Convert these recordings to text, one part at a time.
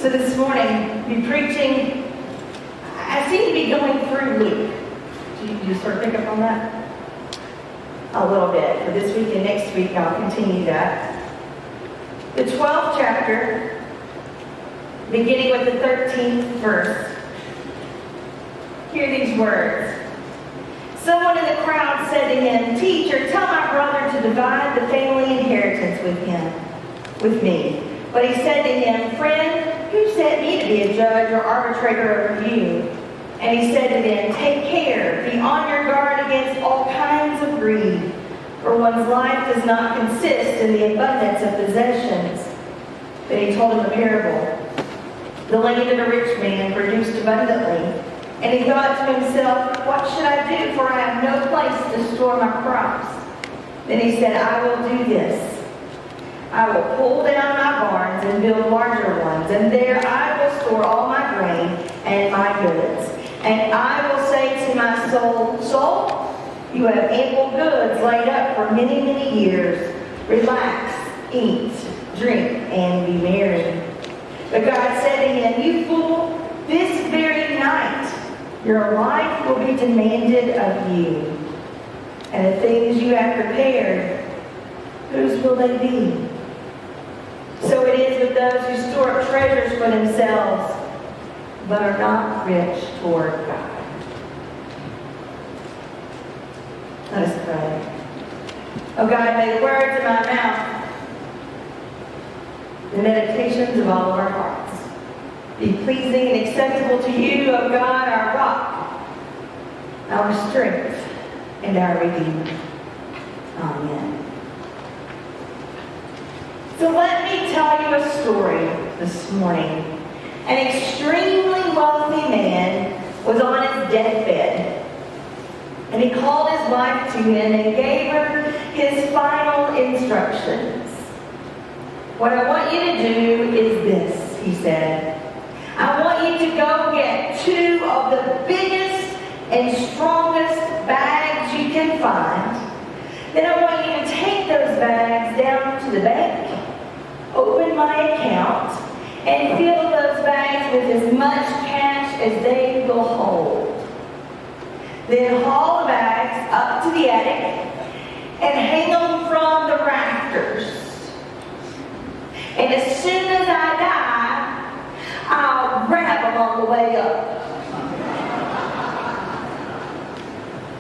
So this morning, I'll be preaching. I seem to be going through Luke. Do you sort of pick up on that? A little bit. For this week and next week, I'll continue that. The 12th chapter, beginning with the 13th verse. Hear these words. Someone in the crowd said to him, "Teacher, tell my brother to divide the family inheritance with me." But he said to him, "Friend, who set me to be a judge or arbitrator over you?" And he said to them, "Take care, be on your guard against all kinds of greed, for one's life does not consist in the abundance of possessions." Then he told him a parable. The land of a rich man produced abundantly. And he thought to himself, "What should I do, for I have no place to store my crops?" Then he said, "I will do this. I will pull down my barns and build larger ones, and there I will store all my grain and my goods. And I will say to my soul, 'Soul, you have ample goods laid up for many, many years. Relax, eat, drink, and be merry.' But God said to him, 'You fool, this very night your life will be demanded of you. And the things you have prepared, whose will they be?' So it is with those who store up treasures for themselves, but are not rich toward God." Let us pray. Oh God, may the words of my mouth, the meditations of all of our hearts, be pleasing and acceptable to you, O God, our rock, our strength, and our Redeemer. Amen. So let me tell you a story this morning. An extremely wealthy man was on his deathbed, and he called his wife to him and gave her his final instructions. "What I want you to do is this," he said. "I want you to go get 2 of the biggest and strongest bags you can find. Then I want you to take those bags down to the bank, open my account, and fill those bags with as much cash as they will hold. Then haul the bags up to the attic and hang them from the rafters. And as soon as I die, I'll grab them on the way up."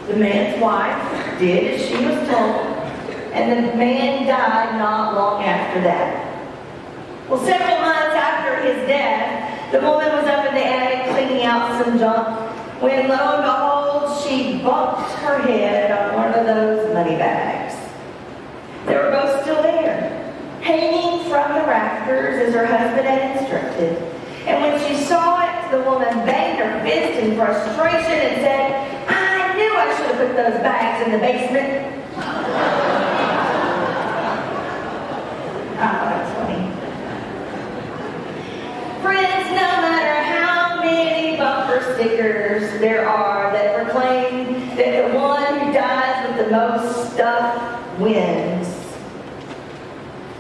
The man's wife did as she was told, and the man died not long after that. Well, several months after his death, the woman was up in the attic cleaning out some junk, when lo and behold, she bumped her head on one of those money bags. They were both still there, hanging from the rafters as her husband had instructed. And when she saw it, the woman banged her fist in frustration and said, "I knew I should have put those bags in the basement." Oh, that's funny. Friends, no matter how many bumper stickers there are that proclaim that the one who dies with the most stuff wins,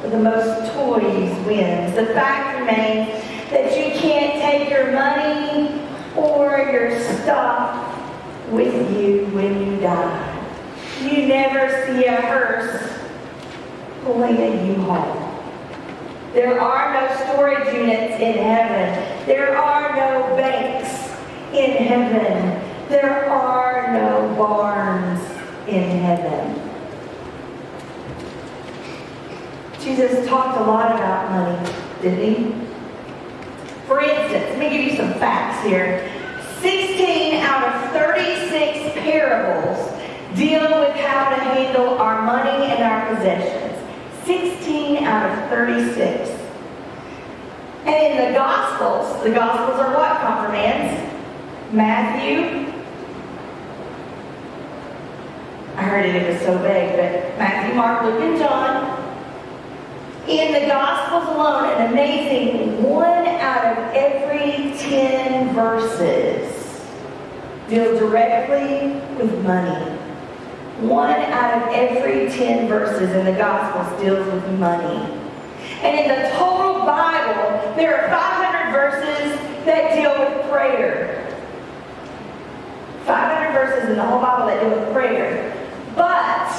or the most toys wins, the fact remains that you can't take your money or your stuff with you when you die. You never see a hearse pulling a U-Haul. There are no storage units in heaven. There are no banks in heaven. There are no barns in heaven. Jesus talked a lot about money, didn't he? For instance, let me give you some facts here. 16 out of 36 parables deal with how to handle our money and our possessions. 16 out of 36. And in the Gospels are what, confirmands? Matthew. I heard it was so vague, but Matthew, Mark, Luke, and John. In the Gospels alone, an amazing 1 out of every 10 verses deal directly with money. 1 out of every 10 verses in the Gospels deals with money. And in the total Bible, there are 500 verses that deal with prayer. 500 verses in the whole Bible that deal with prayer. But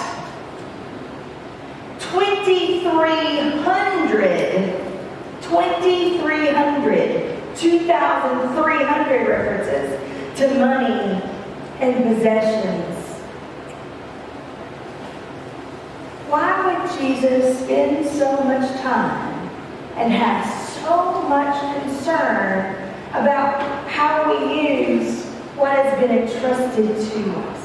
2,300 references to money and possessions. Why would Jesus spend so much time and have so much concern about how we use what has been entrusted to us?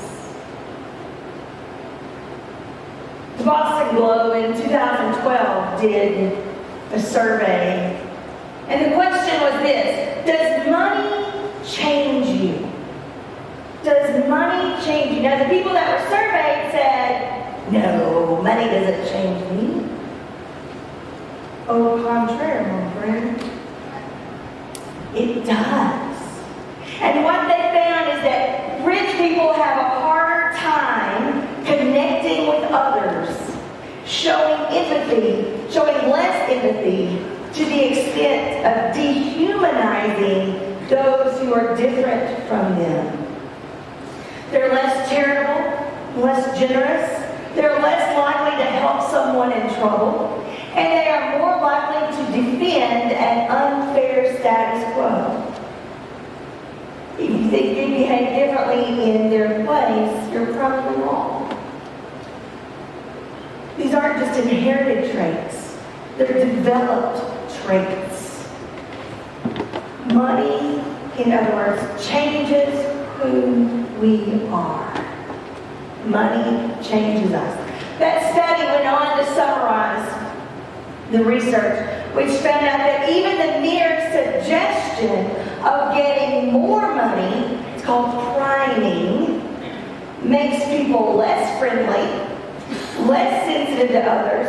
The Boston Globe in 2012 did a survey, and the question was this: does money change you? Does money change you? Now, the people that were surveyed said, no, money doesn't change me. Au contraire, my friend. It does. And what they found is that rich people have a harder time connecting with others, showing less empathy, to the extent of dehumanizing those who are different from them. They're less charitable, less generous, they're less likely to help someone in trouble, and they are more likely to defend an unfair status quo. If you think you behave differently in their place, you're probably wrong. These aren't just inherited traits, they're developed traits. Money, in other words, changes who we are. Money changes us. That study went on to summarize the research, which found out that even the mere suggestion of getting more money, it's called priming, makes people less friendly, less sensitive to others,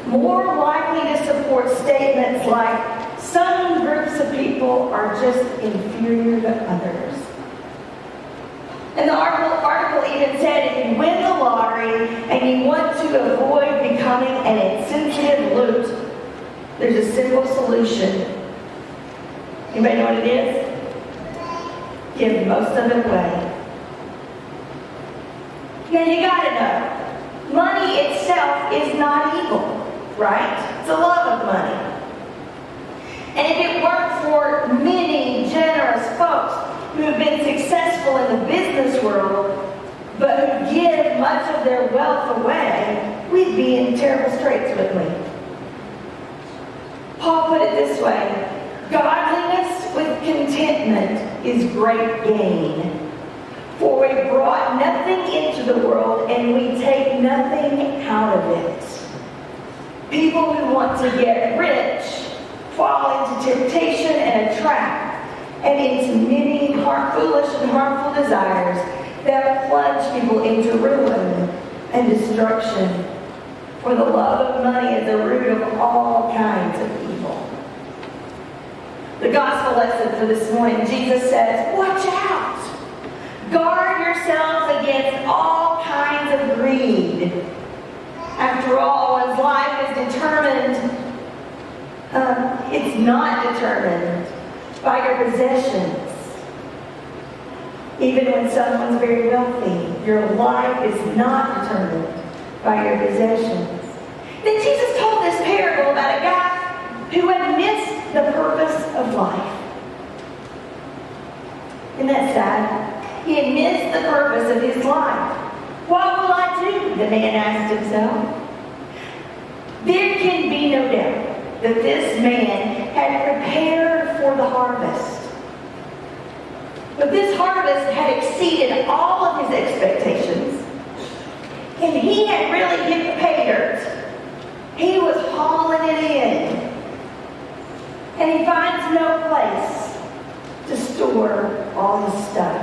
more likely to support statements like, some groups of people are just inferior to others. And the article even said, if you win the lottery and you want to avoid becoming an insensitive loot, there's a simple solution. Anybody know what it is? Give most of it away. Now you gotta know, money itself is not evil, right? It's a love of money. And if it weren't for many generous folks who have been successful in the business world, but who give much of their wealth away, we'd be in terrible straits, wouldn't we? Paul put it this way: godliness with contentment is great gain. For we brought nothing into the world, and we take nothing out of it. People who want to get rich fall into temptation and a trap, and into many foolish and harmful desires that plunge people into ruin and destruction. For the love of money is the root of all kinds of evil. The gospel lesson for this morning, Jesus says, watch out! Guard yourselves against all kinds of greed. After all, one's life is determined, it's not determined by your possessions. Even when someone's very wealthy, your life is not determined by your possessions. Then Jesus told this parable about a guy who had missed the purpose of life. Isn't that sad? He had missed the purpose of his life. What will I do? The man asked himself. There can be no doubt that this man had prepared for the harvest. But this harvest had exceeded all of his expectations, and he had really hit the pay dirt. He was hauling it in, and he finds no place to store all his stuff.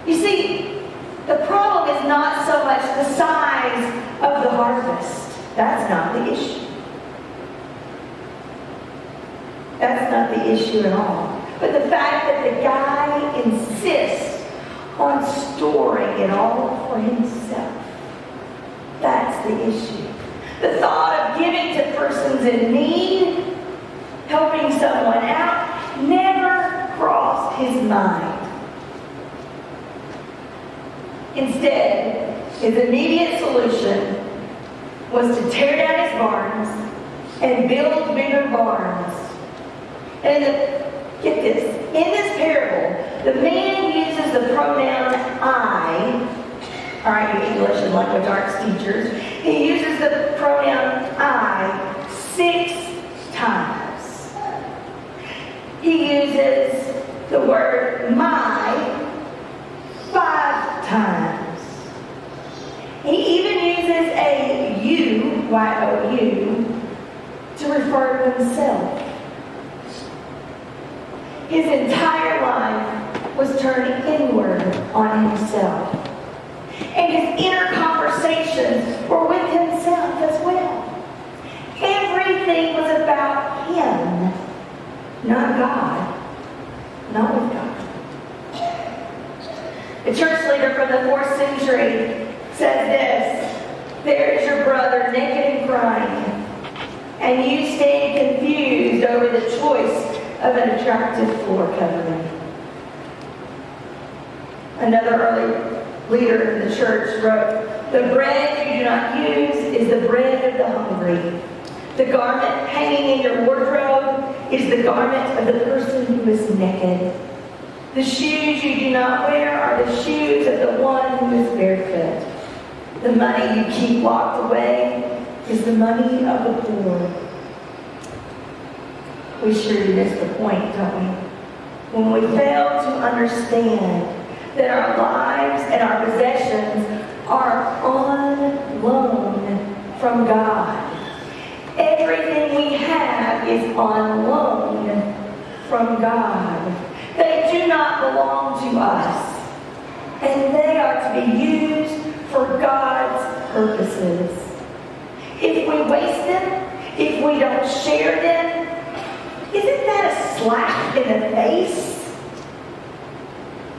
You see, the problem is not so much the size of the harvest. That's not the issue. That's not the issue at all. But the fact that the guy insists on storing it all for himself. That's the issue. The thought of giving to persons in need helping someone out never crossed his mind. Instead, his immediate solution was to tear down his barns and build bigger barns. And get this, in this parable, the man uses the pronoun I. All right, you English and language arts teachers. He uses the pronoun I 6 times. He uses the word my 5 times. He even uses a you, Y-O-U, to refer to himself. His entire life was turned inward on himself. And his inner conversations were with himself as well. Everything was about him, not God, not with God. The church leader from the 4th century says this: "There is your brother naked and crying, and you stand confused over the choice of an attractive floor covering." Another early leader in the church wrote, "The bread you do not use is the bread of the hungry. The garment hanging in your wardrobe is the garment of the person who is naked. The shoes you do not wear are the shoes of the one who is barefoot. The money you keep locked away is the money of the poor." We sure do miss the point, don't we? When we fail to understand that our lives and our possessions are on loan from God. Everything we have is on loan from God. They do not belong to us, and they are to be used for God's purposes. If we waste them, if we don't share them, isn't that a slap in the face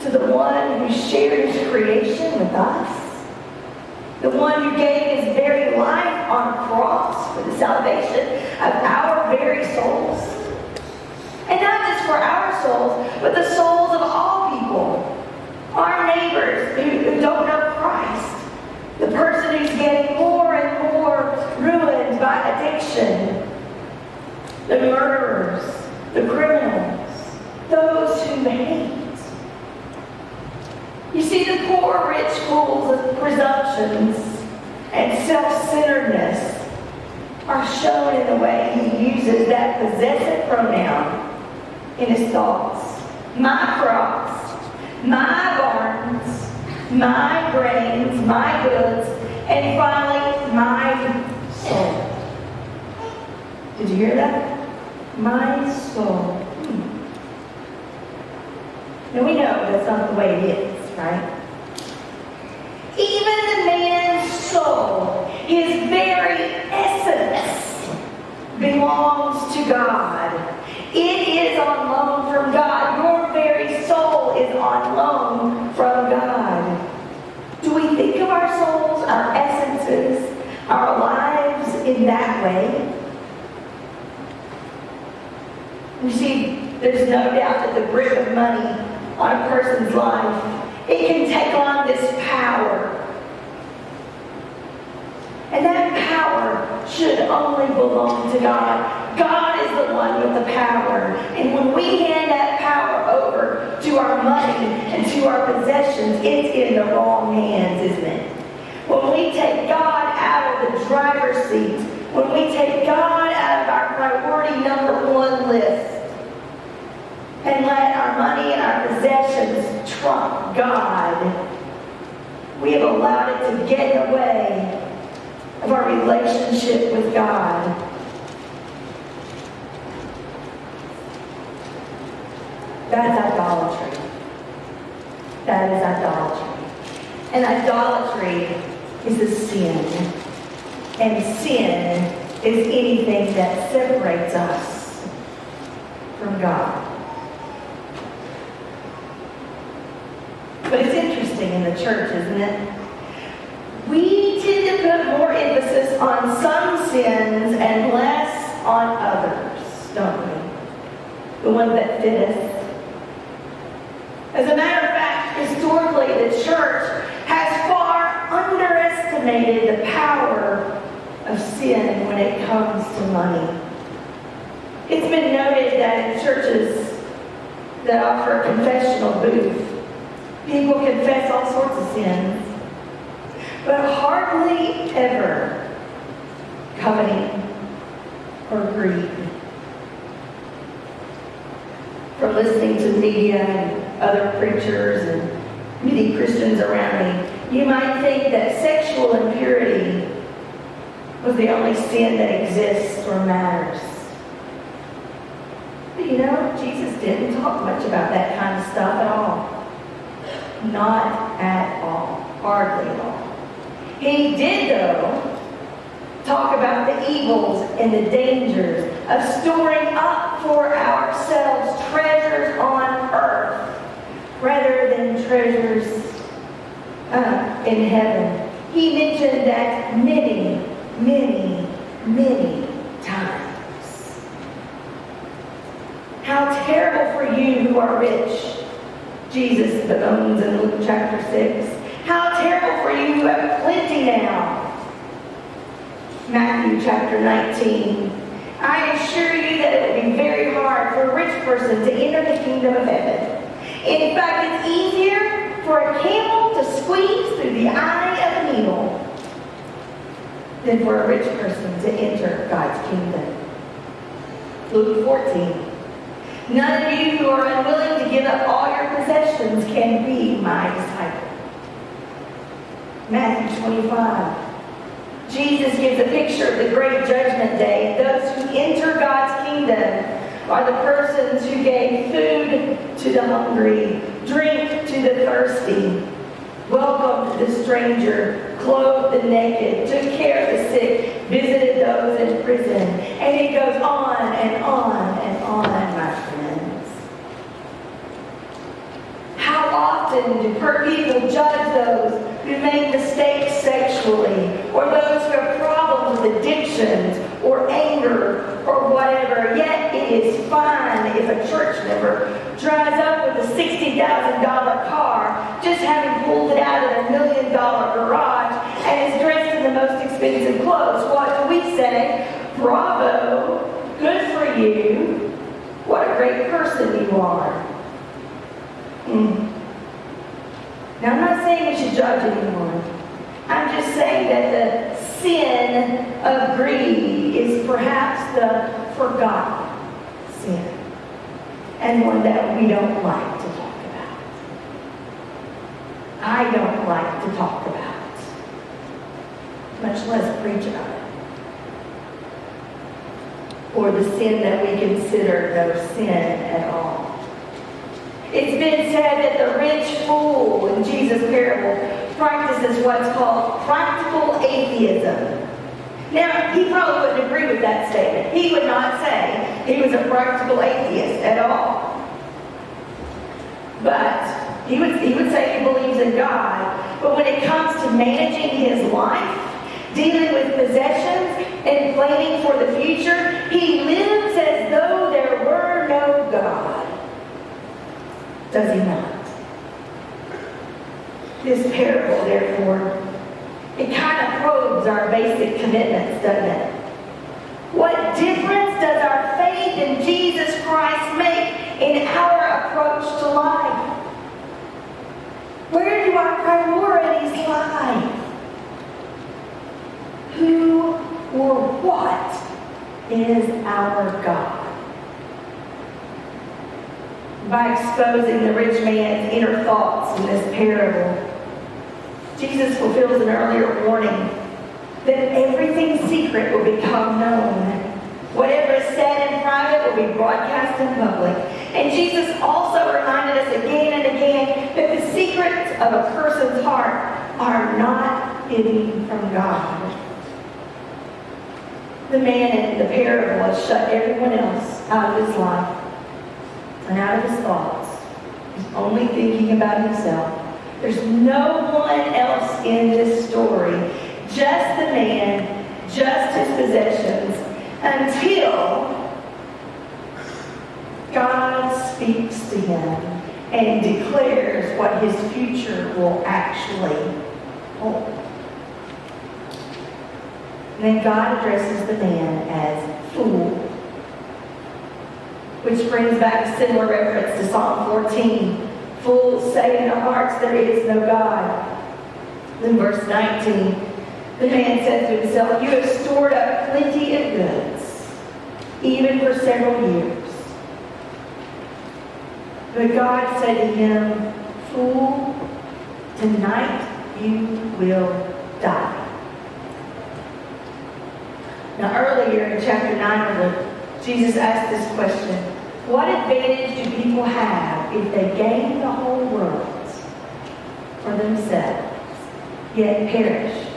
to the one who shared his creation with us? The one who gave his very life on a cross for the salvation of our very souls. And not just for our souls, but the souls of all people. Our neighbors who don't know Christ. The person who's getting more and more ruined by addiction. The murderers, the criminals, those who hate. You see, the poor, rich fools of presumptions and self-centeredness are shown in the way he uses that possessive pronoun in his thoughts. My crops, my barns, my grains, my goods, and finally, my soul. Did you hear that? My soul. Now we know that's not the way it is, right? Even the man's soul, his very essence, belongs to God. It is on loan from God. Your very soul is on loan from God. Do we think of our souls, our essences, our lives in that way? You see, there's no doubt that the grip of money on a person's life, it can take on this power. And that power should only belong to God. God is the one with the power. And when we hand that power over to our money and to our possessions, it's in the wrong hands, isn't it? When we take God out of the driver's seat, when we take God out of our priority number 1 list, and let our money and our possessions trump God, we have allowed it to get in the way of our relationship with God. That's idolatry. That is idolatry. And idolatry is a sin. And sin is anything that separates us from God. But it's interesting in the church, isn't it? We tend to put more emphasis on some sins and less on others, don't we? the ones that fit us. As a matter of fact, historically, the church has far underestimated the power of sin when it comes to money. It's been noted that in churches that offer a confessional booth, people confess all sorts of sins, but hardly ever coveting or greed. From listening to media and other preachers and many Christians around me, you might think that sexual impurity was the only sin that exists or matters. But you know, Jesus didn't talk much about that kind of stuff at all. Not at all. Hardly at all. He did, though, talk about the evils and the dangers of storing up for ourselves treasures on earth rather than treasures in heaven. He mentioned that many, many, many times. How terrible for you who are rich, Jesus bemoans in Luke chapter 6. How terrible for you who have plenty now. Matthew chapter 19. I assure you that it will be very hard for a rich person to enter the kingdom of heaven. In fact, it's easier for a camel to squeeze through the eye of a needle than for a rich person to enter God's kingdom. Luke 14. None of you who are unwilling to give up all your possessions can be my disciple. Matthew 25. Jesus gives a picture of the great judgment day. Those who enter God's kingdom are the persons who gave food to the hungry, drink to the thirsty, welcomed the stranger, clothed the naked, took care of the sick, visited those in prison. And it goes on and on and on, my friends. How often do people judge those who make mistakes sexually, or those who have problems with addictions, or anger, or whatever? Yet it is fine if a church member drives up with a $60,000 car, just having pulled it out of a $1 million garage, and is dressed in the most expensive clothes. What do we say? Bravo, good for you. What a great person you are. Now, I'm not saying we should judge anyone. I'm just saying that the sin of greed is perhaps the forgotten sin, and one that we don't like to talk about. I don't like to talk about, much less preach about it. Or the sin that we consider no sin at all. It's been said that the rich fool in Jesus' parable practices what's called practical atheism. Now, he probably wouldn't agree with that statement. He would not say he was a practical atheist at all. But he would say he believes in God. But when it comes to managing his life, dealing with possessions, and planning for the future, he lives as though there were no God. Does he not? This parable, therefore, it kind of probes our basic commitments, doesn't it? What difference does our faith in Jesus Christ make in our approach to life? Where do our priorities lie? Who or what is our God? By exposing the rich man's inner thoughts in this parable, Jesus fulfills an earlier warning that everything secret will become known. Whatever is said in private will be broadcast in public. And Jesus also reminded us again and again that the secrets of a person's heart are not hidden from God. The man in the parable has shut everyone else out of his life and out of his thoughts. He's only thinking about himself. There's no one else in this story, just the man, just his possessions, until God speaks to him and declares what his future will actually hold. And then God addresses the man as fool, which brings back a similar reference to Psalm 14. Fools say in their hearts there is no God. Then verse 19, the man says to himself, you have stored up plenty of goods, even for several years. But God said to him, fool, tonight you will die. Now earlier in chapter 9 of Luke, Jesus asked this question, what advantage do people have if they gain the whole world for themselves, yet perish,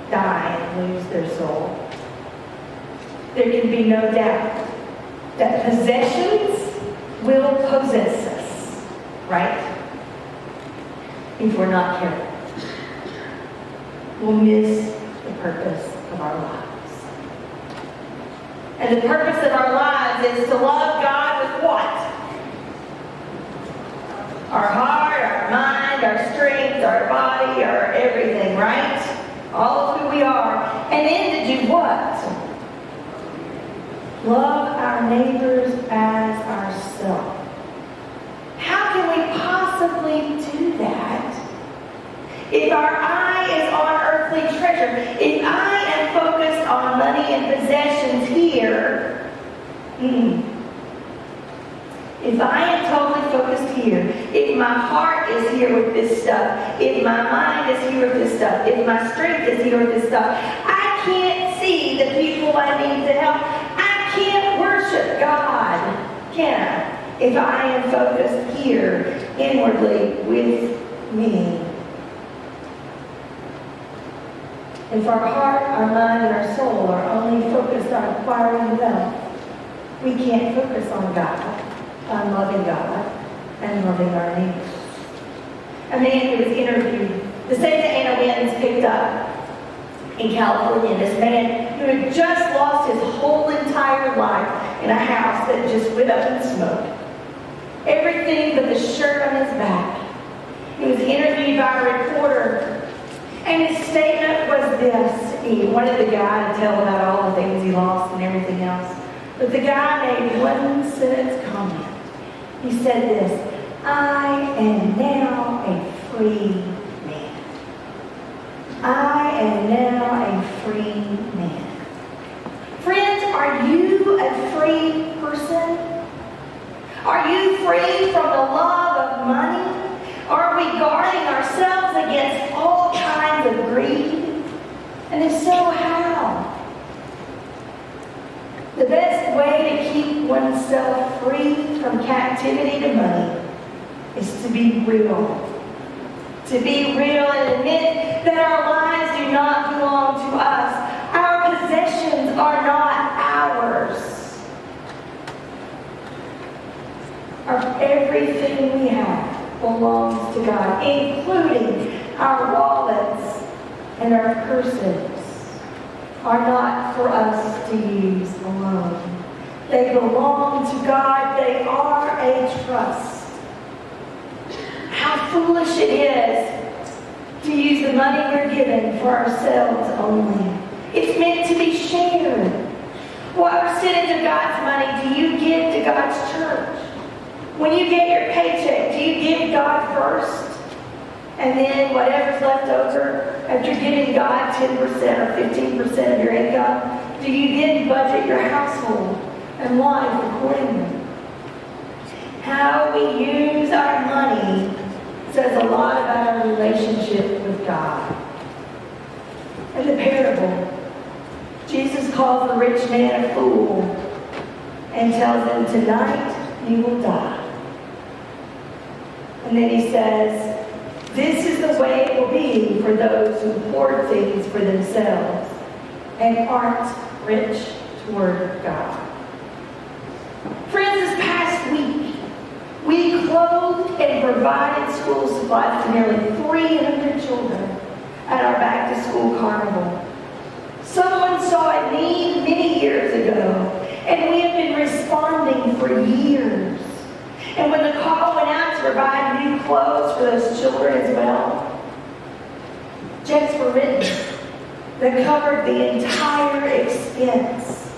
die, and lose their soul? There can be no doubt that possessions will possess us, right? If we're not careful. We'll miss the purpose of our lives. And the purpose of our lives is to love God with what? Our heart, our mind, our strength, our body, our everything, right? All of who we are. And then to do what? Love our neighbors as ourselves. How can we possibly do that if our eye is on earthly treasure? If I am focused on money and possessions here, if I am totally focused here, if my heart is here with this stuff, if my mind is here with this stuff, if my strength is here with this stuff, I can't see the people I need to help. I can't worship God, can I? If I am focused here inwardly with me. If our heart, our mind, and our soul are only focused on acquiring wealth, we can't focus on God, on loving God, and loving our neighbors. A man who was interviewed, the Santa Ana winds picked up in California. This man who had just lost his whole entire life in a house that just went up in smoke. Everything but the shirt on his back. He was interviewed by a reporter, and his statement was this. He wanted the guy to tell about all the things he lost and everything else. But the guy made one sentence comment. He said this, I am now a free man. I am now a free man. Friends, are you a free person? Are you free from the love of money? Are we guarding ourselves against all kinds of greed? And if so, how? The best way to keep oneself free from captivity to money is to be real. To be real and admit that our lives do not belong to us. Our possessions are not ours. Everything we have belongs to God, including our wallets and our purses are not for us to use alone. They belong to God. They are a trust. How foolish it is to use the money we're given for ourselves only. It's meant to be shared. What percentage of God's money do you give to God's church? When you get your paycheck, do you give God first? And then whatever's left over, after giving God 10% or 15% of your income, do you then budget your household and life accordingly? How we use our money says a lot about our relationship with God. In the parable, Jesus calls the rich man a fool and tells him, tonight you will die. And then he says, this is the way it will be for those who hoard things for themselves and aren't rich toward God. Friends, this past week, we clothed and provided school supplies to nearly 300 children at our back-to-school carnival. Someone saw a need many years ago, and we have been responding for years. And when the call went out to provide new clothes for those children as well, checks were written that covered the entire expense.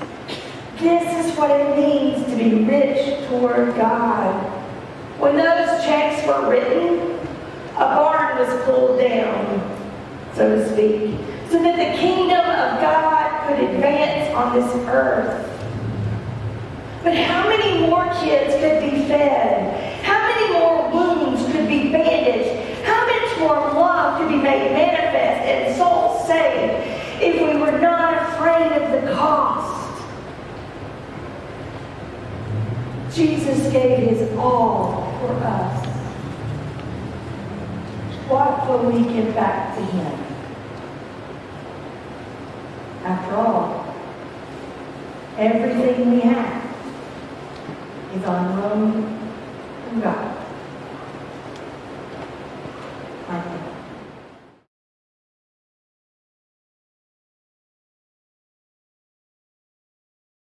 This is what it means to be rich toward God. When those checks were written, a barn was pulled down, so to speak, so that the kingdom of God could advance on this earth. But how many more kids could be fed? How many more wounds could be bandaged? How much more love could be made manifest and souls saved if we were not afraid of the cost? Jesus gave his all for us. What will we give back to him? After all, everything we have is on loan from God.